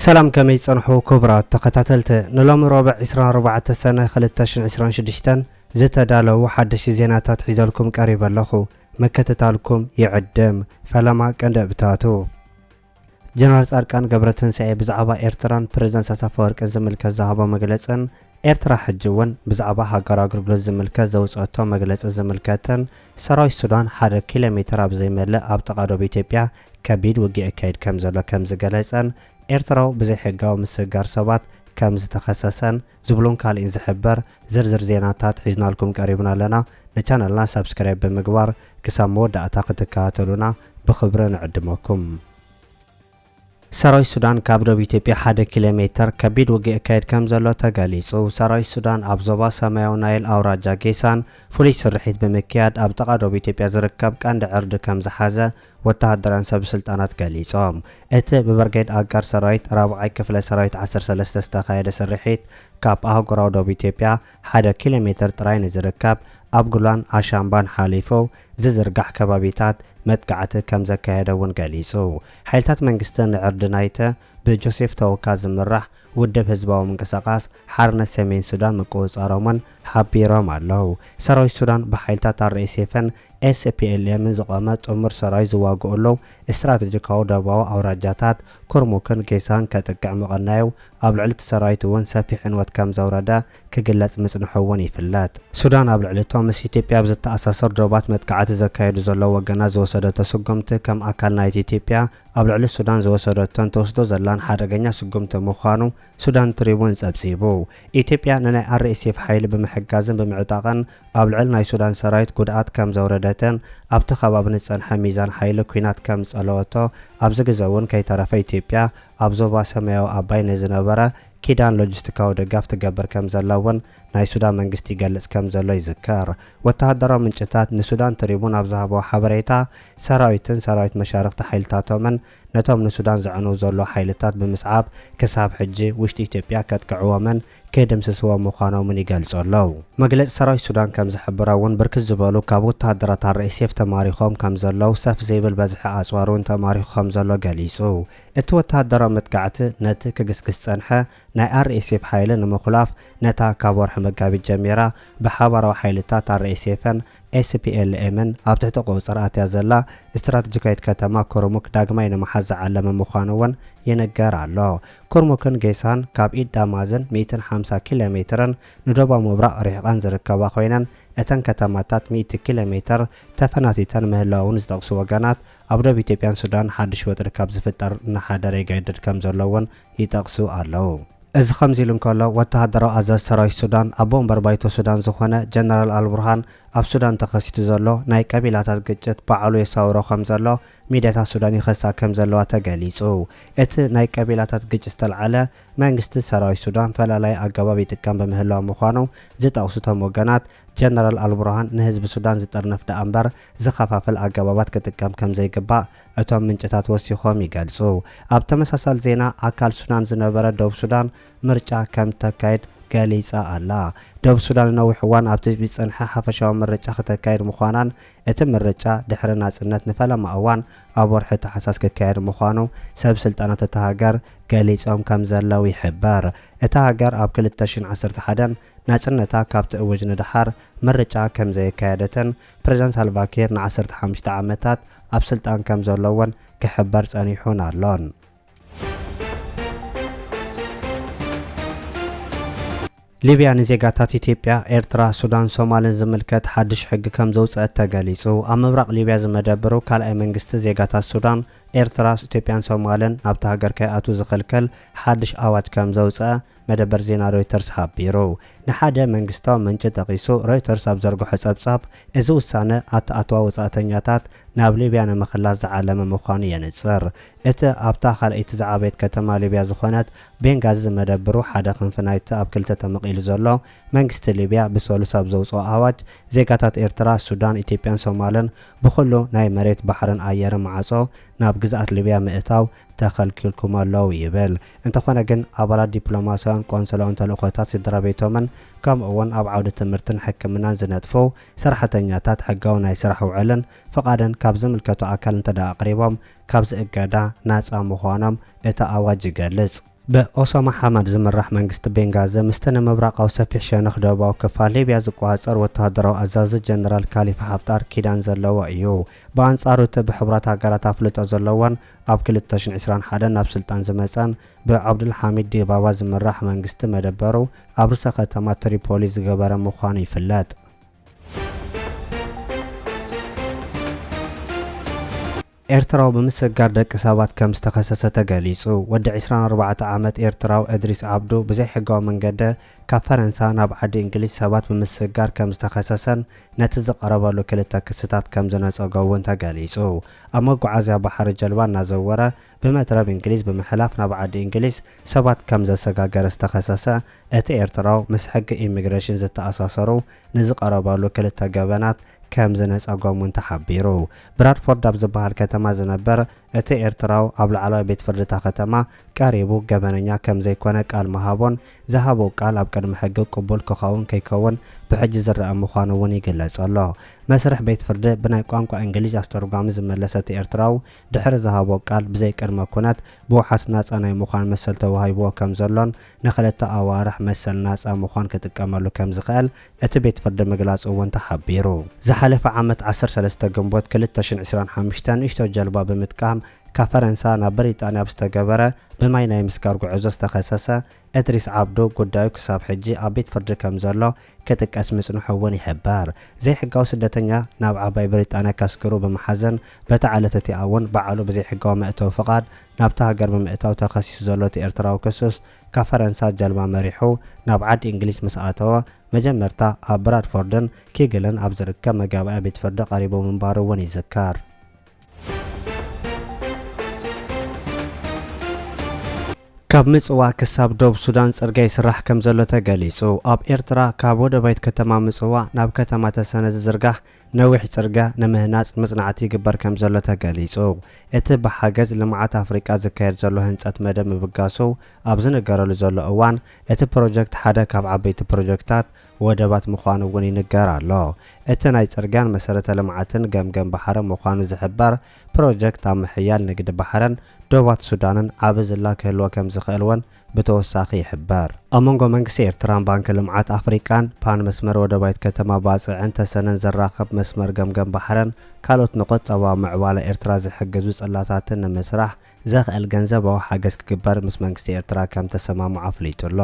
سلام كمي صنحو كبرات تقتاتلت نلوم ربع 24 سنة 2026 زتدالو حدش زيناتات حيزالكم قريب اللخو مكتتالكم يعدم فلما كندبتاتو جنرال صارقان قبرتنسعي بزعبا إيرتران بريزنس سافورك زملك الزهبا مجلسن إيرترا حجوان بزعبا هاقرا قرقل زملك زوصوتو مجلس زملكتن سراي السودان حد كيلومتر أبزي ملأ أبتقادو بيتيبيا كبيد وقي أكايد كمزلو كمزقلسن إيرتراو بزي حقاو مسجار سبات كمز تخصصن زبلون كالين زحبر زرزر زيناتات حيزنا لكم قريبنا لنا نشانلنا سبسكرايب بمقبار كسامو داتا قتكاتلونا بخبرنا عدمكم سراي السودان كابدو بيتيبيا 1 كيلومتر كبيد وقي أكايد كمزلو تقاليصو سراي السودان أبزوبا سمايو نايل أوراجا جيسان فوليش سرحيت بمكياد أبتقادو بيتيبيا زركب كاند عرد كمزحازة وتهدران سب سلطانات قاليصوم ات ببرقيد اقار سرايت رابعي كفل سرايت 13 استخايد سرحيت كاب اهقراو دو بيتيبيا 1 كيلومتر تراين زركب أبقلان عشانبان حاليفو زرقح كبابيتات متقعت كمزا كايدون قاليصو حيلتات منقستان عردنايته بجوسيف توكاز مرح ودب هزباو منقساقاس حارنا سمين سودان مقوز آرومن حبيرام اللو سراي السودان بحيلتات الرئيسيفن SPLM زقامات عمر سراي زواقو اللو استراتيجيكاو داباو أوراجاتات كورموكن كيسان كتقع مغنايو أبلعلت سرايتوان سابيحن واتكام زوردا كقلت مسنحوان يفلات سودان أبلعلتو مس إثيوبيا بزت أساسر دوبات متقعات زكايدو زلو وقنا زوصدو تسقمت كم أكال نايت إثيوبيا أبلعل السودان زوصدو تنتوسدو زلان حرقنيا سقمت مخانو سودان تريبون سابسيبو إثيوبيا نانا الرئيسي في حيل بمحقازن بمعتاقن أبلعل ناي سودان سرايت قدعات كم زوردتن أبت خباب نصنح ميزان حيل كوينات كم صلواتو أبزق زون كي طرف إثيوبيا أبزوبا سمايو أباي نزنبرا كيدان لوجستيكاو دقاف تقبر كم زلون ناي سودان منقستي قلس كم زلو يذكر وتهدرو منشتات نسودان تريبون أبزهبو حبريتا سرايت مشارق تحيلتاتو من نتوم نسودان زعنو زلو حيلتات بمسعاب كساب حجي وشت إثيوبيا كتقعوا من كيدم سسوا مخانو من يقلصو لو مقلت سراي سودان كم زحبراون بركز زبالو كابو تهدرات الرئيسيف تماريخوم كم زلو سف زيبل بزح أسوارون تماريخوم زلو قليسو اتو تهدرو متقعت نت كقسقس صنحة ناي الرئيسيف حيل نمخلاف نتا كابور حمقابي جميرا بحابرو حيلتات الرئيسيفن SPLM أبتحت قوصرات يزلا استراتيجيكايت كتما كورموك داغماين محز علم مخانوان ينقر الله كورموكن جيسان كاب إيد دامازن 150 كيلومترن ندوبا مبرق ريحقان زركبا خوينن اتن كتماتات 100 كيلومتر تفناتيتن مهلاون زدقسو وغانات أبدو بيتيبيان سودان حدش وتركاب زفتر نحادر يقايدد كمزولوون يتقسو الله إذ خمزي لنكالو وتهدرو أزاز سراي السودان أبو مبربايتو سودان زخونة جنرال البرهان أب سودان تخصيتو زلو ناي قبيلاتات قجت بعلو يساورو خمزلو ميداتا سوداني خسا كمزلو تقاليصو ات ناي قبيلاتات قجت تلعلا منقست سراي السودان فلالاي أقبابي تكام بمهلو مخانو زيت أوسطهم وقنات جنرال البرهان نهزب سودان زترنف دا أمبر زخفافل أقبابات كتكام كمزي قبا اتوم منجتات وسيخوم يقالصو أب تمساسال زينا أكال سودان زنبرا دوب سودان مرجع كم تكايد قاليصا الله دوب سودان نوي حوان أبتج بيصنحة حفشاو مرجع ختكايد مخانان اتم مرجع دحرنا سنت نفلا مأوان أبور حتى حساس كايد مخانو سب سلطانة تهاجر قاليصاهم كم زلاو يحبار اتهاجر أب كل التشين 11 ناسنتا كابت اوجن دحار مرجع كم زي كادتن بريزنس سالفاكير ن 15 عامتات أب سلطان كم زلون كحبر صنيحون اللون ليبيا نزيغاتات إثيوبيا إيرترا سودان سومالن زملكت حدش حق كم زوصات تقاليصو أمبرق ليبيا زمدبرو كالأي منقست زيغاتات سودان إيرترا إثيوبيان سومالن أبتا هاجر كيأتو زخلكل حدش أوات كم زوصة مدبر زينا رويترز حابيرو نحاده منقستاو منجة تقيسو رويترز أبزرقو حساب إزو السانة أتوا وصاتنياتات ناب ليبيا نمخلاز عالم مخاني ينصر ات أبتا خال اتزعابيت كتما ليبيا زخونات بين غاز مدبرو حدا خنفنايت أب كلتا تمقيل زولو منقست ليبيا بسولو سابزوصو أواج زيقاتات إيرترا سودان إثيوبيان سومالن بخلو ناي مريت بحرن آيار معصو ناب جزءات ليبيا مئتاو تخلكلكم الله يبل انت خونا جن أبلا دبلوماسيان قنصلون تلقوتات سدرابيتومن كم أون أبعود تمرتن حكمنا زنتفو سرحتنياتات حقاونا يسرحوا علن فقادا كابزم الكتو أكل انتدا قريبهم كابز إقادا ناس مخوانم إتا أواج جالس በኦሳማ ሐማድ ዝምራሕ መንግስቲ ቤንጋዚ ምስተነ መብራቃዊ ሰፊሕ ሸነኽ ደቡባዊ ክፋል ሊብያ ዝቆጻጸር ወተሃደራዊ አዛዚ ጀነራል ካሊፋ ሀፍጣር ኪዳን ዘለዎ እዩ። በአንጻሩ እቲ ብሕቡራት ሃገራት አፍልጦ ዘለዎን ኣብ 2021 ናብ ስልጣን ዝመፀን ብዓብዱልሓሚድ ዲባባ ዝምራሕ መንግስቲ መደበሩ ኣብ ርእሰ ከተማ ትሪፖሊ ዝገበረ ምዃኑ ይፍለጥ። ኤርትራው ብምስጋር ደቂ ሰባት ከም ዝተኸሰሰ ተገሊጹ። ወዲ 24 ዓመት ኤርትራው እድሪስ ዓብዱ ብዘይ ሕጋዊ መንገዲ ካብ ፈረንሳ ናብ ዓዲ እንግሊዝ ሰባት ብምስጋር ከም ዝተኸሰሰን ነቲ ዝቐረበሉ ክልተ ክስታት ከም ዝነፀጎ እውን ተገሊጹ። ኣብ መጓዓዝያ ባሕሪ ጀልባ እናዘወረ ብመትረብ እንግሊዝ ብምሕላፍ ናብ ዓዲ እንግሊዝ ሰባት ከም ዘሰጋገረ ዝተኸሰሰ እቲ ኤርትራው ምስ ሕጊ ኢሚግሬሽን ዝተኣሳሰሩ ንዝቐረበሉ ክልተ ገበናት ከም ዝነፀጎም እውን ተሓቢሩ። ብራድፎርድ ኣብ ዝበሃል ከተማ ዝነበር እቲ ኤርትራው ኣብ ላዕለዋይ ቤት ፍርድታ ከተማ ቀሪቡ ገበነኛ ከም ዘይኮነ ቃል መሃቦን ዝሃቦ ቃል ኣብ ቅድሚ ሕጊ ቅቡል ክኸውን ከይከውን ብሕጂ ዝረአ ምዃኑ እውን ይግለጽ ኣሎ። መስርሕ ቤት ፍርዲ ብናይ ቋንቋ እንግሊዝ ኣስተርጓሚ ዝመለሰ እቲ ኤርትራው ድሕሪ ዝሃቦ ቃል ብዘይ ቅድመ ኩነት ብውሓስ ናፃ ናይ ምዃን መሰል ተዋሂብዎ ከም ዘሎን ንኽልተ ኣዋርሕ መሰል ናፃ ምዃን ክጥቀመሉ ከም ዝኽእል እቲ ቤት ፍርዲ ምግላጹ እውን ተሓቢሩ። ዝሓለፈ ዓመት 13 ግንቦት 2025 ንእሽቶ ጀልባ ብምጥቃም ካብ ፈረንሳ ናብ ብሪጣንያ ብዝተገበረ ብማይ ናይ ምስጋር ጉዕዞ ዝተኸሰሰ እድሪስ ዓብዱ ጉዳዩ ክሳብ ሕጂ ኣብ ቤት ፍርዲ ከም ዘሎ ክጥቀስ ምጽንሑ እውን ይሕበር። ዘይሕጋዊ ስደተኛ ናብ ዓባይ ብሪጣንያ ካስክሩ ብምሓዘን በቲ ዓለት እቲኣ እውን ባዕሉ ብዘይ ሕጋዊ መእተዊ ፍቓድ ናብቲ ሃገር ብምእታው ተኸሲሱ ዘሎ እቲ ኤርትራዊ ክሱስ ካብ ፈረንሳ ጀልባ መሪሑ ናብ ዓዲ እንግሊዝ ምስ ኣተወ መጀመርታ ኣብ ብራድፎርድን ኪግልን ኣብ ዝርከብ መጋባእያ ቤት ፍርዲ ቀሪቡ ምንባሩ እውን ይዝከር። ካብ ምጽዋ ክሳብ ዶብ ሱዳን ጽርግያ ይስራሕ ከም ዘሎ ተገሊጹ። ኣብ ኤርትራ ካብ ወደባይት ከተማ ምጽዋ ናብ ከተማ ተሰነ ዝዝርጋሕ ነዊሕ ጽርግያ ንምህናጽ መጽናዕቲ ይግበር ከም ዘሎ ተገሊጹ። እቲ ብሓገዝ ልምዓት ኣፍሪቃ ዝካየድ ዘሎ ህንጸት መደብ ምብጋሱ ኣብ ዝነገረሉ ዘሎ እዋን እቲ ፕሮጀክት ሓደ ካብ ዓበይቲ ፕሮጀክታት ወደባት ምዃኑ እውን ይንገር ኣሎ። እቲ ናይ ጽርግያን መሰረተ ልምዓትን ገምገም ባሕሪ ምዃኑ ዝሕበር ፕሮጀክት ኣብ ምሕያል ንግዲ ባሕርን ዶባት ሱዳንን ዓብ ዝላ ክህልዎ ከም ዝኽእል እውን ብተወሳኺ ይሕበር። ኣብ መንጎ መንግስቲ ኤርትራን ባንኪ ልምዓት ኣፍሪቃን ፓን መስመር ወደባይት ከተማ ባጽዕን ተሰነን ዘራኸብ መስመር ገምገም ባሕርን ካልኦት ንቁጠባዊ ምዕባለ ኤርትራ ዝሕግዙ ጽላታትን ንምስራሕ ዘኽእል ገንዘባዊ ሓገዝ ክግበር ምስ መንግስቲ ኤርትራ ከም ተሰማምዑ ኣፍሊጡ ኣሎ።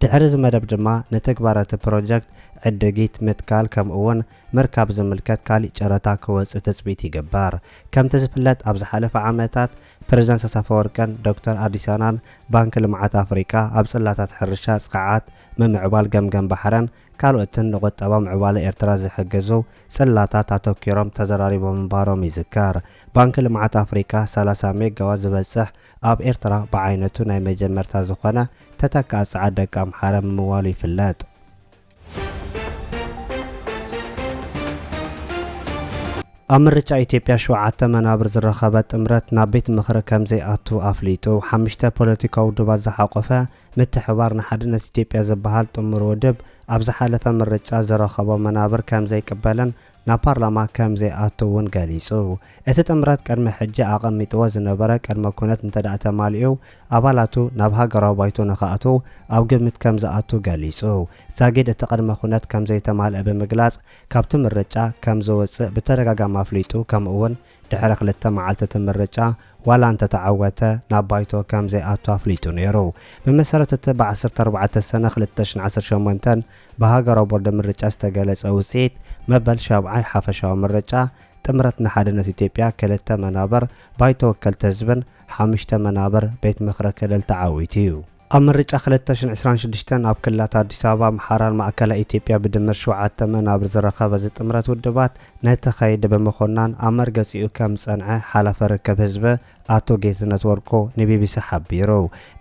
ድሕሪ ዝመደብ ድማ ንትግባር እቲ ፕሮጀክት ዕድጊት ምትካል ከምኡውን ምርካብ ዝምልከት ካሊእ ጨረታ ክወፅእ ትፅቢት ይግበር። ከምቲ ዝፍለጥ ኣብ ዝሓለፈ ዓመታት ፕሬዝዳንት ኣሳፈወርቅን ዶክተር ኣዲሳናን ባንኪ ልምዓት ኣፍሪቃ ኣብ ጽላታት ሕርሻ ጽቅዓት ምምዕባል ገምገም ባሕርን ካልኦትን ንቁጠባ ምዕባለ ኤርትራ ዝሕግዙ ጽላታት ኣተኪሮም ተዘራሪቦም ምንባሮም ይዝከር። ባንኪ ልምዓት ኣፍሪቃ 30 ሜጋዋት ዝበጽሕ ኣብ ኤርትራ ብዓይነቱ ናይ መጀመርታ ዝኾነ ተተካእ ጸዓት ደቂ ኣምሓራ ምምዋሉ ይፍለጥ። ኣብ ምርጫ ኢትዮጵያ 7 መናብር ዝረኸበ ጥምረት ናብ ቤት ምኽሪ ከም ዘይኣቱ ኣፍሊጡ 5 ፖለቲካዊ ውድባት ዝሓቆፈ ምትሕባር ንሓድነት ኢትዮጵያ ዝበሃል ጥምር ውድብ ኣብ ዝሓለፈ ምርጫ ዝረኸቦ መናብር ከም ዘይቅበልን ናብ ፓርላማ ከም ዘይኣቱ እውን ገሊጹ። እቲ ጥምረት ቅድሚ ሕጂ ኣቐሚጥዎ ዝነበረ ቅድመ ኩነት እንተደኣ ተማሊኡ ኣባላቱ ናብ ሃገራዊ ባይቶ ንኽኣትዉ ኣብ ግምት ከም ዝኣቱ ገሊጹ። ዛጊድ እቲ ቅድመ ኩነት ከም ዘይተማልአ ብምግላጽ ካብቲ ምርጫ ከም ዝወፅእ ብተደጋጋሚ ኣፍሊጡ ከምኡውን ድሕሪ 2 መዓልቲ እቲ ምርጫ ዋላ እንተተዓወተ ናብ ባይቶ ከም ዘይኣቱ ኣፍሊጡ ነይሩ። ብመሰረት እቲ ብ14 ሰነ 2018 ብሃገራዊ ቦርድ ምርጫ ዝተገለጸ ውፅኢት መበል 7ይ ሓፈሻዊ ምርጫ ጥምረት ንሓድነት ኢትዮጵያ 2 መናብር ባይቶ ወከልቲ ህዝብን 5 መናብር ቤት ምኽሪ ክልል ተዓዊቱ እዩ። ኣብ ምርጫ 2026 ኣብ ክልላት ኣዲስ ኣበባ ኣምሓራን ማእከላይ ኢትዮጵያ ብድምር 7 መናብር ዝረኸበ ጥምረት ውድባት ነቲ ኸይዲ ብምኹናን ኣብ መርገጺኡ ከም ጸንዐ ሓላፈ ርክብ ህዝቢ ኣቶ ጌትነት ወርቁ ንቢቢሲ ሓቢሩ።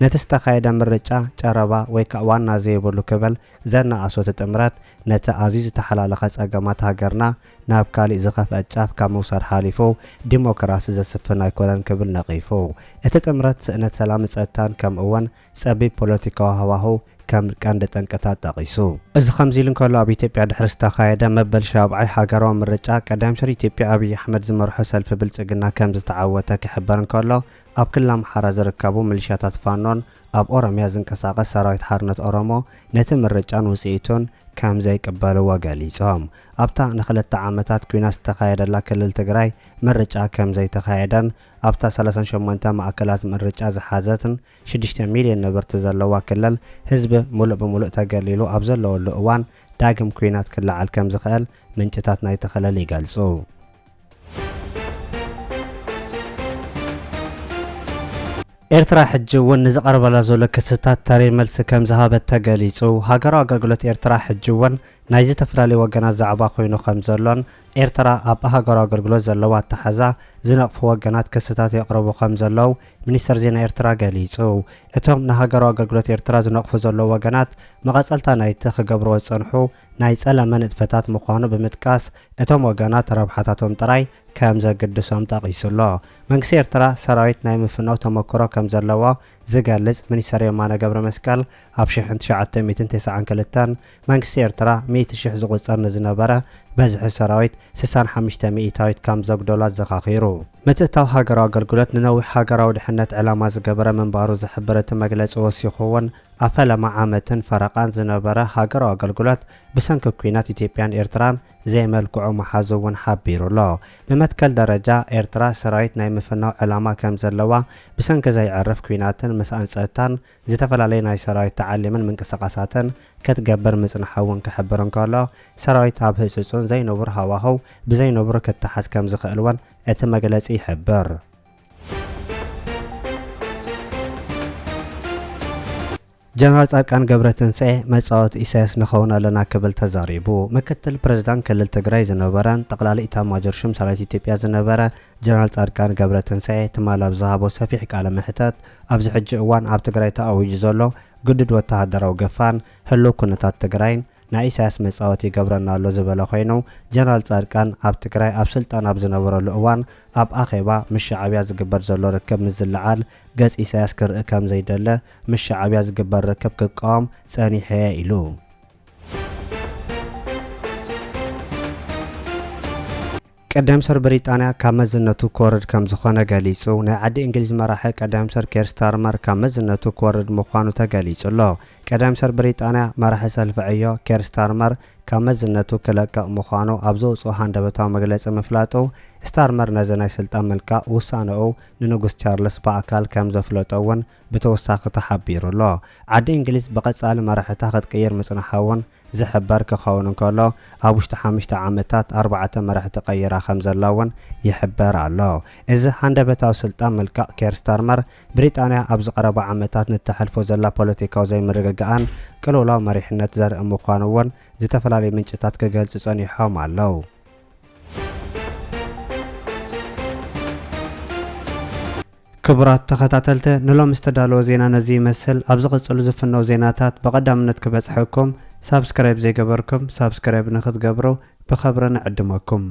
ነቲ ዝተኻየደ ምርጫ ጨረባ ወይ ከዓ ዋና ዘይብሉ ክብል ዘነኣሶ እቲ ጥምረት ነቲ ኣዝዩ ዝተሓላለኸ ጸገማት ሃገርና ናብ ካሊእ ዝኸፍአ ጫፍ ካብ ምውሳድ ሓሊፉ ዲሞክራሲ ዘስፍን ኣይኮነን ክብል ነቒፉ። እቲ ጥምረት ስእነት ሰላምን ጸጥታን ከምኡውን ጸቢብ ፖለቲካዊ ሃዋህው ከም ቀንዲ ጠንቅታት ጠቒሱ። እዚ ከምዚ ኢሉ እንከሎ ኣብ ኢትዮጵያ ድሕሪ ዝተኻየደ መበል 7ይ ሃገራዊ ምርጫ ቀዳማይ ሚኒስትር ኢትዮጵያ ኣብይ ኣሕመድ ዝመርሖ ሰልፊ ብልጽግና ከም ዝተዓወተ ክሕበር እንከሎ ኣብ ክልል ኣምሓራ ዝርከቡ ሚሊሻታት ፋኖን ኣብ ኦሮምያ ዝንቀሳቐስ ሰራዊት ሓርነት ኦሮሞ ነቲ ምርጫን ውጽኢቱን ከም ዘይቅበልዎ ገሊጾም ኣብታ ንኽልተ ዓመታት ኩናት ዝተኻየደላ ክልል ትግራይ ምርጫ ከም ዘይተኻየደን ኣብታ 38 ማእከላት ምርጫ ዝሓዘትን 6 ሚልዮን ነበርቲ ዘለዋ ክልል ህዝቢ ሙሉእ ብሙሉእ ተገሊሉ ኣብ ዘለወሉ እዋን ዳግም ኩናት ክለዓል ከም ዝኽእል ምንጭታት ናይቲ ክልል ይገልጹ። ኤርትራ ሕጂ እውን ንዝቐርበላ ዘሎ ክስታት ተሪር መልሲ ከም ዝሃበት ተገሊጹ ሃገራዊ ኣገልግሎት ኤርትራ ሕጂ እውን ናይ ዝተፈላለዩ ወገናት ዛዕባ ኮይኑ ከም ዘሎን ኤርትራ ኣብ ሃገራዊ ኣገልግሎት ዘለዋ ኣተሓዛ ዝነቕፉ ወገናት ክስታት የቕርቡ ከም ዘለው ሚኒስተር ዜና ኤርትራ ገሊጹ እቶም ንሃገራዊ ኣገልግሎት ኤርትራ ዝነቕፉ ዘለዉ ወገናት መቐጸልታ ናይቲ ክገብርዎ ዝጸንሑ ናይ ጸለመ ንጥፈታት ምዃኑ ብምጥቃስ እቶም ወገናት ረብሓታቶም ጥራይ ከም ዘገድሶም ጠቒሱሎ መንግስቲ ኤርትራ ሰራዊት ናይ ምፍናው ተመክሮ ከም ዘለዎ ዝገልጽ ሚኒስተር የማነ ገብረ መስቀል ኣብ 1992 መንግስቲ ኤርትራ 100,000 ዝቝጸር ንዝነበረ በዝሒ ሰራዊት 65 ሚእታዊት ከም ዘግደሎ ዘኻኺሩ ምትእታው ሃገራዊ ኣገልግሎት ንነዊሕ ሃገራዊ ድሕነት ዕላማ ዝገበረ ምንባሩ ዝሕብር እቲ መግለፂ ወሲኹ እውን ኣፈለማ ዓመትን ፈረቓን ዝነበረ ሃገራዊ ኣገልግሎት ብሰንኪ ኩናት ኢትዮጵያን ኤርትራን ዘይመልክዑ መሓዙ እውን ሓቢሩሎ ብመትከል ደረጃ ኤርትራ ሰራዊት ናይ ምፍናው ዕላማ ከም ዘለዋ ብሰንኪ ዘይዕርፍ ኩናትን ምስ ኣንጸታን ዝተፈላለዩ ናይ ሰራዊት ተዓሊምን ምንቅስቓሳትን ክትገብር ምጽንሓ እውን ክሕብር እንከሎ ሰራዊት ኣብ ህጹጽን ዘይነብር ሃዋህው ብዘይነብሩ ክትሓዝ ከም ዝኽእል እውን እቲ መግለፂ ይሕብር። ጀነራል ጻድቃን ገብረትንሳኤ መጻወቲ ኢሳያስ ንኸውን ኣለና ክብል ተዛሪቡ ምክትል ፕሬዝዳንት ክልል ትግራይ ዝነበረን ጠቅላሊ ኢታማዦር ሹም ሰራዊት ኢትዮጵያ ዝነበረ ጀነራል ጻድቃን ገብረትንሳኤ ትማል ኣብ ዝሃቦ ሰፊሕ ቃለ መሕተት ኣብዚ ሕጂ እዋን ኣብ ትግራይ ተኣውጁ ዘሎ ግድድ ወተሃደራዊ ገፋን ህልው ኩነታት ትግራይን ናይ ኢሳያስ መጻወቲ ይገብረና ኣሎ ዝበለ ኮይኑ ጀነራል ጻድቃን ኣብ ትግራይ ኣብ ስልጣን ኣብ ዝነበረሉ እዋን ኣብ ኣኼባ ምስ ሻዕብያ ዝግበር ዘሎ ርክብ ምዝለዓል ገጽ ኢሳያስ ክርኢ ከም ዘይደለ ምስ ሻዕብያ ዝግበር ርክብ ክቃወም ጸኒሐ ኢሉ ቀዳም ሰር ብሪጣንያ ካብ መዝነቱ ክወርድ ከም ዝኾነ ገሊጹ ናይ ዓዲ እንግሊዝ መራሒ ቀዳም ሰር ኬር ስታርመር ካብ መዝነቱ ክወርድ ምዃኑ ተገሊጹሎ ቀዳም ሰር ብሪጣንያ መራሒ ሰልፊ ዕዮ ኬር ስታርመር ካብ መዝነቱ ክለቅቕ ምዃኑ ኣብ ዘውፅኦ ሃንደበታዊ መግለፂ ምፍላጡ ስታርመር ነዚ ናይ ስልጣን ምልቃእ ውሳነኡ ንንጉስ ቻርልስ በኣካል ከም ዘፍለጦ እውን ብተወሳኺ ተሓቢሩሎ ዓዲ እንግሊዝ ብቐጻሊ መራሕታ ክትቅይር ምጽንሓ እውን ዝሕበር ክኸውን እንከሎ ኣብ ውሽጢ 5 ዓመታት 4 መራሕቲ ቀይራ ከም ዘላ እውን ይሕበር ኣሎ እዚ ሃንደበታዊ ስልጣን ምልቃእ ኬር ስታርመር ብሪጣንያ ኣብ ዝቐረበ ዓመታት ንተሕልፎ ዘላ ፖለቲካዊ ዘይምርግጋእን ቅልውላዊ መሪሕነት ዘርኢ ምዃኑ እውን ዝተፈላለዩ ምንጭታት ክገልጹ ጸኒሖም ኣለው። ክቡራት ተኸታተልቲ ንሎም ዝተዳለወ ዜና ነዚ ይመስል ኣብ ዝቕጽሉ ዝፍነው ዜናታት በቐዳምነት ክበጽሐኩም ሳብስክራይብ ዘይገበርኩም ሳብስክራይብ ንኽትገብሩ ብኸብሪ ንዕድመኩም።